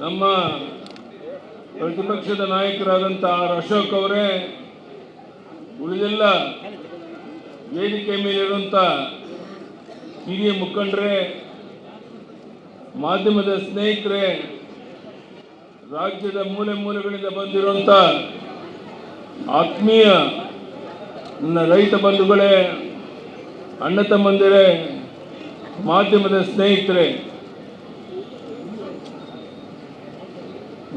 ನಮ್ಮ ಪ್ರತಿಪಕ್ಷದ ನಾಯಕರಾದಂಥ ಆರ್ ಅಶೋಕ್ ಅವರೇ, ಉಳಿದೆಲ್ಲ ವೇದಿಕೆ ಮೇಲಿರುವಂಥ ಹಿರಿಯ ಮುಖಂಡರೇ, ಮಾಧ್ಯಮದ ಸ್ನೇಹಿತರೇ, ರಾಜ್ಯದ ಮೂಲೆ ಮೂಲೆಗಳಿಂದ ಬಂದಿರುವಂಥ ಆತ್ಮೀಯ ನನ್ನ ರೈತ ಬಂಧುಗಳೇ, ಅಣ್ಣ ತಮ್ಮಂದಿರೇ, ಮಾಧ್ಯಮದ ಸ್ನೇಹಿತರೆ,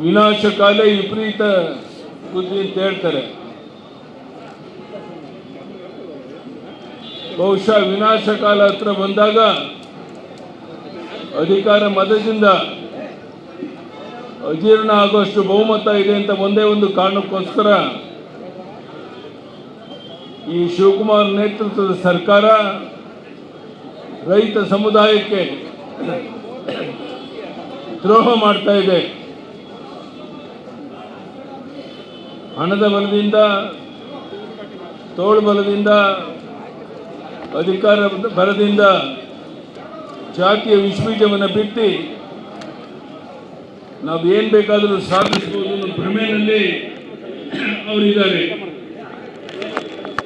ವಿನಾಶಕಾಲ ವಿಪರೀತ ಬುದ್ಧಿ ಅಂತ ಹೇಳ್ತಾರೆ. ಬಹುಶಃ ವಿನಾಶಕಾಲ ಹತ್ರ ಬಂದಾಗ ಅಧಿಕಾರ ಮತದಿಂದ ಅಜೀರ್ಣ ಆಗುವಷ್ಟು ಬಹುಮತ ಇದೆ ಅಂತ ಒಂದೇ ಒಂದು ಕಾರಣಕ್ಕೋಸ್ಕರ ಈ ಶಿವಕುಮಾರ್ ನೇತೃತ್ವದ ಸರ್ಕಾರ ರೈತ ಸಮುದಾಯಕ್ಕೆ ದ್ರೋಹ ಮಾಡ್ತಾ ಇದೆ. ಹಣದ ಬಲದಿಂದ, ತೋಳು ಬಲದಿಂದ, ಅಧಿಕಾರ ಬಲದಿಂದ ಜಾತಿಯ ವಿಶ್ವಬೀಜವನ್ನು ಬಿತ್ತಿ ನಾವು ಏನು ಬೇಕಾದರೂ ಸಾಧಿಸಬಹುದು ಅನ್ನೋ ಭ್ರಮೆಯಲ್ಲಿ ಅವರಿದ್ದಾರೆ.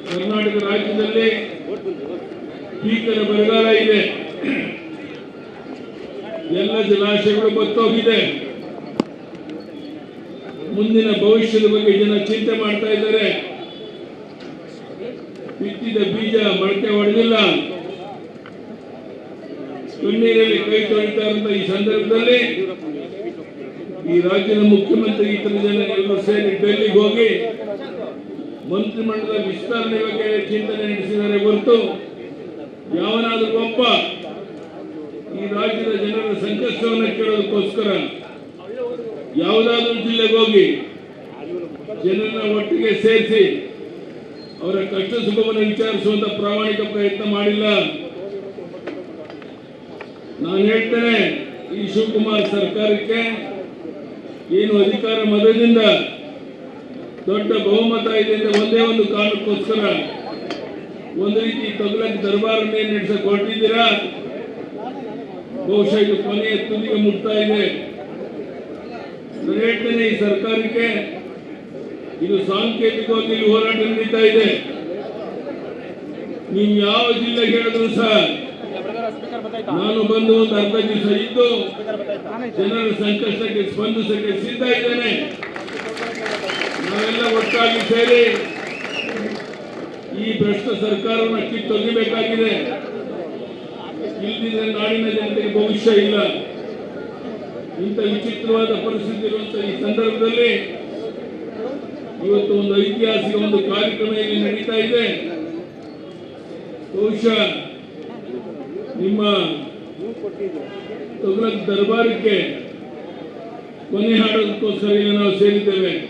ಕರ್ನಾಟಕ ರಾಜ್ಯದಲ್ಲಿ ಭೀಕರ ಬರಗಾಲ ಇದೆ, ಎಲ್ಲ ಜಲಾಶಯಗಳು ಬತ್ತೋಗಿದೆ. ಮುಂದಿನ ಭವಿಷ್ಯದ ಬಗ್ಗೆ ಜನ ಚಿಂತೆ ಮಾಡ್ತಾ ಇದ್ದಾರೆ. ಬಿತ್ತಿದ ಬೀಜ ಮೊಳಕೆ ಹೊಡೆದಿಲ್ಲ. ಕಣ್ಣೀರಲ್ಲಿ ಕೈ ತೊಳಿತಾ ಇರುವಂತಹ ಈ ಸಂದರ್ಭದಲ್ಲಿ ಈ ರಾಜ್ಯದ ಮುಖ್ಯಮಂತ್ರಿ ಇತರ ಜನ ಎಲ್ಲರೂ ಸೇರಿ ಡೆಲ್ಲಿಗೆ ಹೋಗಿ ಮಂತ್ರಿಮಂಡಲ ವಿಸ್ತರಣೆ ಬಗ್ಗೆ ಚಿಂತನೆ ನಡೆಸಿದ್ದಾರೆ ಹೊರತು ಯಾವನಾದರೂ ಒಬ್ಬ ಈ ರಾಜ್ಯದ ಜನರ ಸಂಕಷ್ಟವನ್ನು ಕೇಳೋದಕ್ಕೋಸ್ಕರ ಯಾವುದಾದ್ರೂ ಜಿಲ್ಲೆಗೆ ಹೋಗಿ ಜನರನ್ನ ಒಟ್ಟಿಗೆ ಸೇರಿಸಿ ಅವರ ಕಷ್ಟ ಸುಖವನ್ನು ವಿಚಾರಿಸುವಂತ ಪ್ರಾಮಾಣಿಕ ಪ್ರಯತ್ನ ಮಾಡಿಲ್ಲ. ನಾನು ಹೇಳ್ತೇನೆ, ಈ ಶಿವಕುಮಾರ್ ಸರ್ಕಾರಕ್ಕೆ ಏನು ಅಧಿಕಾರ ಮತದಿಂದ ದೊಡ್ಡ ಬಹುಮತ ಇದೆ ಅಂತ ಒಂದೇ ಒಂದು ಕಾರಣಕ್ಕೋಸ್ಕರ ಒಂದು ರೀತಿ ತಗಲಕ್ಕೆ ದರ್ಬಾರನ್ನೇ ನಡೆಸಕ್ಕೆ ಹೊರಟಿದ್ದೀರಾ. ಬಹುಶಃ ಇದು ಕೊನೆಯ ತುದಿಗೆ ಮುಟ್ತಾ ಇದೆ. ನಾನು ಹೇಳ್ತೇನೆ, ಈ ಸರ್ಕಾರಕ್ಕೆ ಇದು ಸಾಂಕೇತಿಕವಾಗಿ ಹೋರಾಟ ನಡೀತಾ ಇದೆ. ನೀವು ಯಾವ ಜಿಲ್ಲೆಗೆ ಹೇಳಿದ್ರು ಸಹ ನಾನು ಬಂದು ಒಂದು ಅರ್ಧ ದಿವಸ ಇದ್ದು ಜನರ ಸಂಕಷ್ಟಕ್ಕೆ ಸ್ಪಂದಿಸಕ್ಕೆ ಸಿದ್ಧ ಇದ್ದೇನೆ. ನಾವೆಲ್ಲ ಒಟ್ಟಾಗಿ ಸೇರಿ ಈ ಭ್ರಷ್ಟ ಸರ್ಕಾರವನ್ನು ಕಿತ್ತೊಗೆಯಬೇಕಾಗಿದೆ. ಇಲ್ಲದಿದ್ದರೆ ನಾಡಿನ ಜನತೆಗೆ ಭವಿಷ್ಯ ಇಲ್ಲ. ಇಂಥ ವಿಚಿತ್ರವಾದ ಪರಿಸ್ಥಿತಿ ಇರುವಂತಹ ಈ ಸಂದರ್ಭದಲ್ಲಿ ಇವತ್ತು ಒಂದು ಐತಿಹಾಸಿಕ ಒಂದು ಕಾರ್ಯಕ್ರಮ ಇಲ್ಲಿ ನಡೀತಾ ಇದೆ. ಬಹುಶಃ ನಿಮ್ಮ ತುಘಲಕ್ ದರ್ಬಾರಕ್ಕೆ ಕೊನೆ ಹಾಡೋದಕ್ಕೋಸ್ಕರ ನಾವು ಸೇರಿದ್ದೇವೆ.